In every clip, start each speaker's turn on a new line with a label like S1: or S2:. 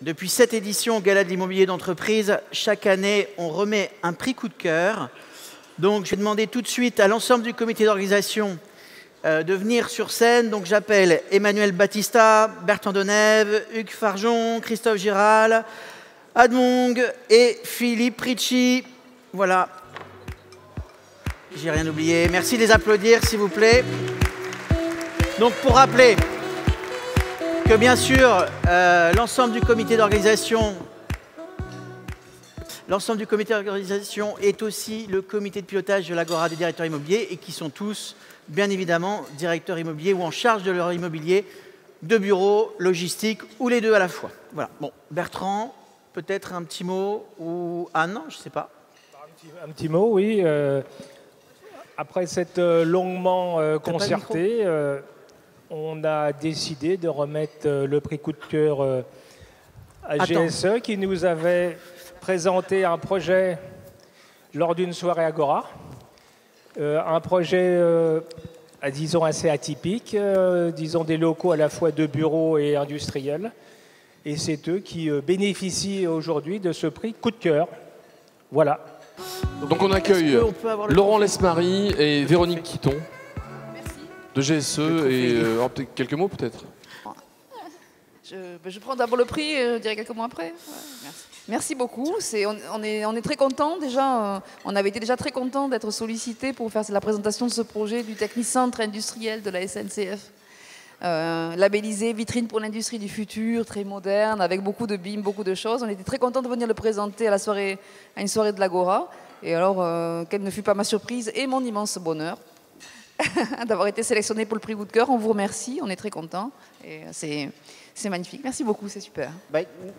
S1: Depuis cette édition au Gala de l'immobilier d'entreprise, chaque année, on remet un prix coup de cœur. Donc, je vais demander tout de suite à l'ensemble du comité d'organisation de venir sur scène. Donc, j'appelle Emmanuel Battista, Bertrand Denève, Hugues Farjon, Christophe Giral, Admong et Philippe Ricci. Voilà. J'ai rien oublié. Merci de les applaudir, s'il vous plaît. Donc, pour rappeler que, bien sûr, l'ensemble du comité d'organisation est aussi le comité de pilotage de l'Agora des directeurs immobiliers et qui sont tous, bien évidemment, directeurs immobiliers ou en charge de leur immobilier, de bureau, logistique ou les deux à la fois. Voilà. Bon, Bertrand, peut-être un petit mot ou Anne, je ne sais pas.
S2: Un petit mot, oui. Après cette longuement concertée, on a décidé de remettre le prix coup de cœur à GSE qui nous avait présenté un projet lors d'une soirée Agora. Un projet, disons, assez atypique, disons des locaux à la fois de bureaux et industriels. Et c'est eux qui bénéficient aujourd'hui de ce prix coup de cœur. Voilà.
S3: Donc on accueille Laurent Lesmarie et Véronique Quiton de GSE et peut-être quelques mots peut-être.
S4: Je prends d'abord le prix et je dirai quelques mots après. Ouais, merci beaucoup. On est très contents déjà. On avait été déjà très contents d'être sollicités pour faire la présentation de ce projet du Technicentre industriel de la SNCF. Labellisé vitrine pour l'industrie du futur, très moderne, avec beaucoup de BIM, beaucoup de choses. On était très contents de venir le présenter à une soirée de l'Agora. Et alors, quelle ne fut pas ma surprise et mon immense bonheur d'avoir été sélectionné pour le prix coup de cœur. On vous remercie, on est très contents. Et c'est magnifique. Merci beaucoup, c'est super.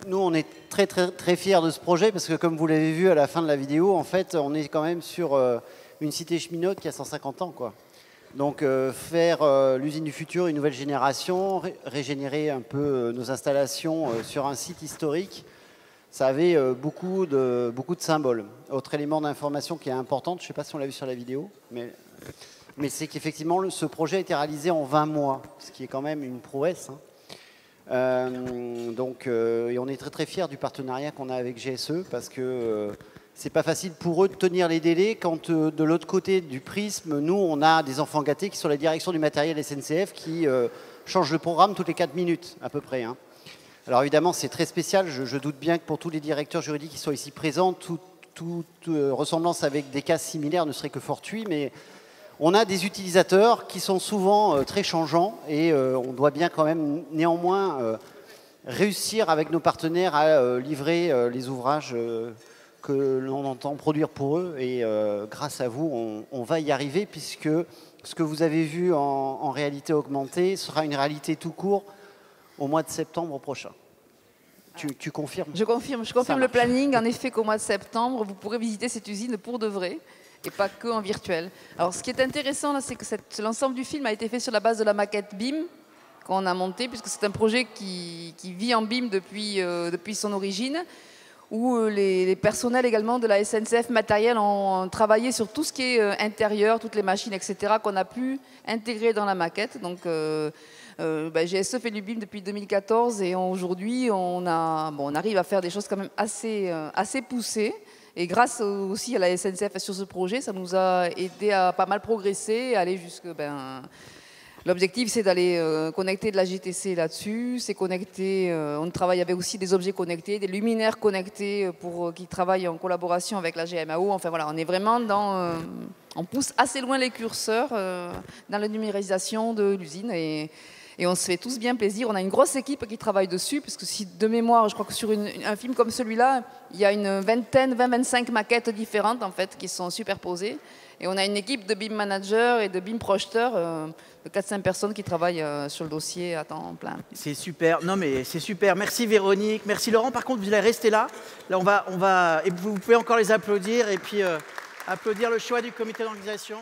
S5: Nous, on est très fiers de ce projet parce que, comme vous l'avez vu à la fin de la vidéo, en fait, on est quand même sur une cité cheminote qui a 150 ans, quoi. Donc, faire l'usine du futur, une nouvelle génération, régénérer un peu nos installations sur un site historique, ça avait beaucoup de symboles. Autre élément d'information qui est important, je ne sais pas si on l'a vu sur la vidéo, mais c'est qu'effectivement, ce projet a été réalisé en 20 mois, ce qui est quand même une prouesse. Hein. Et on est très fiers du partenariat qu'on a avec GSE parce que c'est pas facile pour eux de tenir les délais quand de l'autre côté du prisme, nous, on a des enfants gâtés qui sont la direction du matériel SNCF qui changent le programme toutes les 4 minutes à peu près. Hein. Alors évidemment, c'est très spécial. Je doute bien que pour tous les directeurs juridiques qui sont ici présents, toute ressemblance avec des cas similaires ne serait que fortuit, mais on a des utilisateurs qui sont souvent très changeants et on doit bien quand même néanmoins réussir avec nos partenaires à livrer les ouvrages que l'on entend produire pour eux. Et grâce à vous, on va y arriver puisque ce que vous avez vu en réalité augmentée sera une réalité tout court au mois de septembre prochain. Tu confirmes?
S4: Je confirme le planning. En effet, qu'au mois de septembre, vous pourrez visiter cette usine pour de vrai. Et pas que en virtuel. Alors, ce qui est intéressant, c'est que l'ensemble du film a été fait sur la base de la maquette BIM qu'on a montée, puisque c'est un projet qui vit en BIM depuis son origine, où les personnels également de la SNCF matériel ont travaillé sur tout ce qui est intérieur, toutes les machines, etc., qu'on a pu intégrer dans la maquette. Donc, GSE fait du BIM depuis 2014 et aujourd'hui, on arrive à faire des choses quand même assez poussées. Et grâce aussi à la SNCF sur ce projet, ça nous a aidé à pas mal progresser, à aller jusque... L'objectif, c'est d'aller connecter de la GTC là-dessus. C'est connecter... on travaille avec aussi des objets connectés, des luminaires connectés qui travaillent en collaboration avec la GMAO. Enfin voilà, on est vraiment dans... on pousse assez loin les curseurs dans la numérisation de l'usine et on se fait tous bien plaisir. On a une grosse équipe qui travaille dessus, parce que si de mémoire, je crois que sur un film comme celui-là, il y a une 20-25 maquettes différentes en fait, qui sont superposées. Et on a une équipe de BIM managers et de BIM projeteurs, de 4-5 personnes qui travaillent sur le dossier à temps plein.
S1: C'est super. Non mais c'est super. Merci Véronique, merci Laurent. Par contre, vous allez rester là. Là, et vous pouvez encore les applaudir et puis applaudir le choix du comité d'organisation.